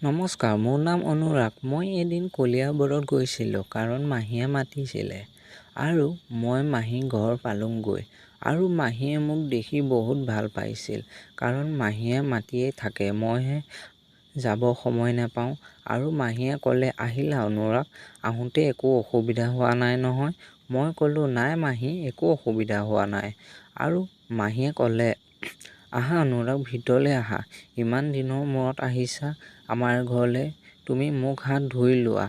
নমস্কাৰ, মোৰ নাম অনুৰাগ। মই এদিন কলিয়াবৰত গৈছিলোঁ কাৰণ মাহীয়ে মাতিছিলে আৰু মই মাহী ঘৰ পালোঁগৈ আৰু মাহীয়ে মোক দেখি বহুত ভাল পাইছিল কাৰণ মাহীয়ে মাতিয়েই থাকে, মইহে যাব সময় নাপাওঁ। আৰু মাহীয়ে ক'লে, আহিলা অনুৰাগ, আহোঁতে একো অসুবিধা হোৱা নাই নহয়? মই ক'লোঁ, নাই মাহী, একো অসুবিধা হোৱা নাই। আৰু মাহীয়ে ক'লে, আহা অনুৰাগ, ভিতৰলৈ আহা, ইমান দিনৰ মূৰত আহিছা আমাৰ ঘৰলৈ, তুমি মুখ হাত ধুই লোৱা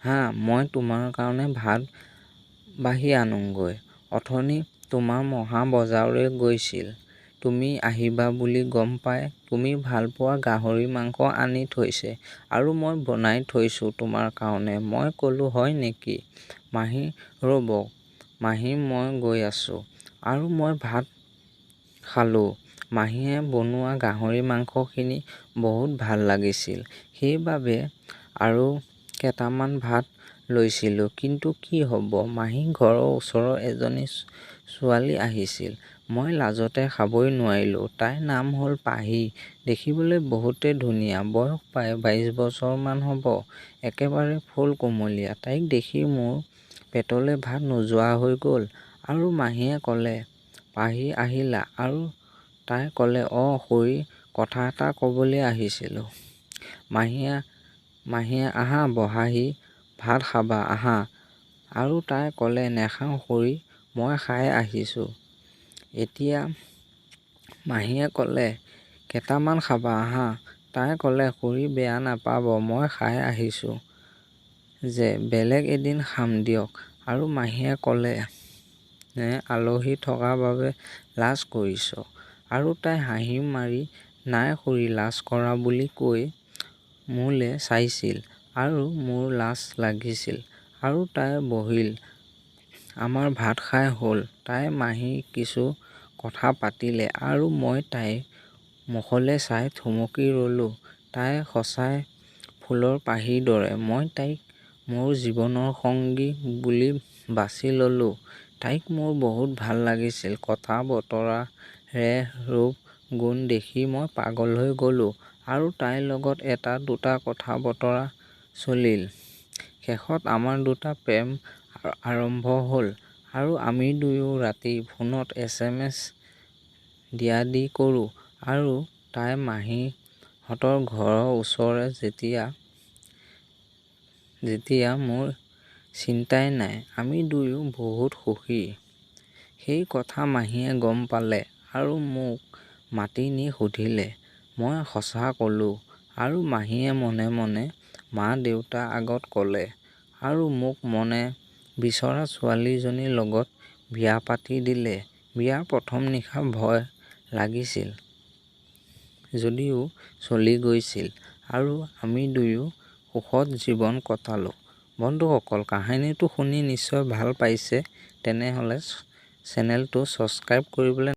হা, মই তোমাৰ কাৰণে ভাত বাঢ়ি আনোগৈ। অথনি তোমাৰ মহা বজাৰলৈ গৈছিল, তুমি আহিবা বুলি গম পাই তুমি ভালপোৱা গাহৰি মাংস আনি থৈছে আৰু মই বনাই থৈছোঁ তোমাৰ কাৰণে। মই ক'লোঁ, হয় নেকি মাহী, ৰ'ব মাহী, মই গৈ আছোঁ। আৰু মই ভাত খালোঁ। মাহীয়ে বনোৱা গাহৰি মাংসখিনি বহুত ভাল লাগিছিল, সেইবাবে আৰু কেইটামান ভাত লৈছিলোঁ। কিন্তু কি হ'ব, মাহী ঘৰৰ ওচৰৰ এজনী ছোৱালী আহিছিল, মই লাজতে খাবই নোৱাৰিলোঁ। তাইৰ নাম হ'ল পাহি, দেখিবলৈ বহুতেই ধুনীয়া, বয়স প্ৰায় 22 বছৰমান হ'ব, একেবাৰে ফুল কুমলীয়া। তাইক দেখি মোৰ পেটলৈ ভাত নোযোৱা হৈ গ'ল আৰু মাহীয়ে ক'লে, পাহি আহিলা? আৰু তাই ক'লে, খুৰী, কথা এটা ক'বলৈ আহিছিলোঁ। মাহীয়ে আহা বহাহি, ভাত খাবা আহা। আৰু তাই ক'লে, নেখাওঁ খুৰী, মই খাই আহিছোঁ। এতিয়া মাহীয়ে ক'লে, কেইটামান খাবা আহা। তাই ক'লে, খুৰী বেয়া নাপাব, মই খাই আহিছোঁ যে, বেলেগ এদিন খাম দিয়ক। আৰু মাহীয়ে ক'লে, আলহী থকাৰ বাবে লাজ কৰিছ? আৰু তাই হাঁহি মাৰি, নাই খুৰী, লাজ কৰা বুলি কৈ মোলৈ চাইছিল আৰু মোৰ লাজ লাগিছিল আৰু তাই বহিল। আমাৰ ভাত খাই হ'ল, তাই মাহী কিছু কথা পাতিলে আৰু মই তাইৰ মুখলৈ চাই থমকি ৰ'লোঁ। তাই সঁচাই ফুলৰ পাহিৰ দৰে, মই তাইক মোৰ জীৱনৰ সংগী বুলি বাছি ল'লোঁ। তাইক মোৰ বহুত ভাল লাগিছিল, কথা বতৰাৰে ৰূপ গুণ দেখি মই পাগল হৈ গ'লোঁ আৰু তাইৰ লগত এটা দুটা কথা বতৰা চলিল। শেষত আমাৰ দুটা প্ৰেম আৰম্ভ হ'ল আৰু আমি দুয়ো ৰাতি ফোনত SMS দিয়া-দি কৰোঁ আৰু তাই মাহীহঁতৰ ঘৰৰ ওচৰৰে যেতিয়া মোৰ চিন্তাই নাই, আমি দুয়ো বহুত সুখী। সেই কথা মাহীয়ে গম পালে আৰু মোক মাতি নি সুধিলে। মই সঁচা ক'লোঁ আৰু মাহীয়ে মনে মনে মা-দেউতাৰ আগত ক'লে আৰু মোক মনে বিচৰা ছোৱালীজনীৰ লগত বিয়া পাতি দিলে। বিয়াৰ প্ৰথম নিশা ভয় লাগিছিল যদিও চলি গৈছিল আৰু আমি দুয়ো সুখত জীৱন কটালোঁ। বন্ধুসকল, কাহিনীটো শুনি নিশ্চয় ভাল পাইছে, তেনেহ'লে চেনেলটো ছাবস্ক্ৰাইব কৰিবলৈ